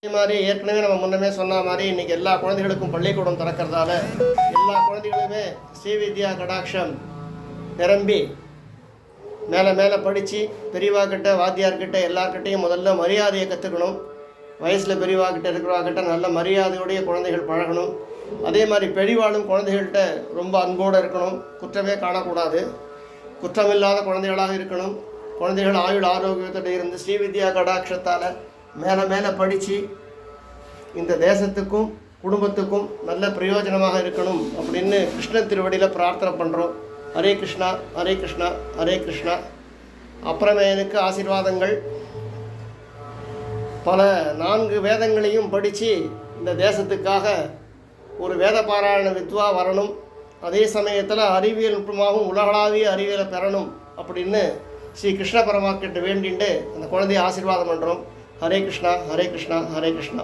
அதே மாதிரி ஏற்கனவே நம்ம முன்னமே சொன்ன மாதிரி இன்றைக்கி எல்லா குழந்தைகளுக்கும் பள்ளிக்கூடம் திறக்கிறதால எல்லா குழந்தைகளுமே ஸ்ரீவித்யா கடாட்சம் நிரம்பி மேலே மேலே படித்து பெரியவாக்கிட்ட வாத்தியார்கிட்ட எல்லார்கிட்டையும் முதல்ல மரியாதையை கற்றுக்கணும். வயசில் பெரியவாக்கிட்ட இருக்கிறவாக்கிட்ட நல்ல மரியாதையோடைய குழந்தைகள் பழகணும். அதே மாதிரி பெரியவாளும் குழந்தைகள்கிட்ட ரொம்ப அன்போடு இருக்கணும். குற்றமே காணக்கூடாது. குற்றமில்லாத குழந்தைகளாக இருக்கணும். குழந்தைகள் ஆயுள் ஆரோக்கியத்தோடு இருந்து ஸ்ரீவித்யா கடாட்சத்தால் மேலே மேலே படித்து இந்த தேசத்துக்கும் குடும்பத்துக்கும் நல்ல பிரயோஜனமாக இருக்கணும் அப்படின்னு கிருஷ்ண திருவடியில் பிரார்த்தனை பண்ணுறோம். ஹரே கிருஷ்ணா ஹரே கிருஷ்ணா ஹரே கிருஷ்ணா. அப்புறமேனுக்கு ஆசீர்வாதங்கள். பல 4 வேதங்களையும் படித்து இந்த தேசத்துக்காக ஒரு வேத பாராயண வித்வா வரணும். அதே சமயத்தில் அறிவியல் நுட்பமாகவும் உலகளாவிய அறிவியலை பெறணும் அப்படின்னு ஸ்ரீ கிருஷ்ண பரமாத்கிட்ட வேண்டிட்டு அந்த குழந்தைய ஆசீர்வாதம் பண்ணுறோம். ஹரே கிருஷ்ணா ஹரே கிருஷ்ணா ஹரே கிருஷ்ணா.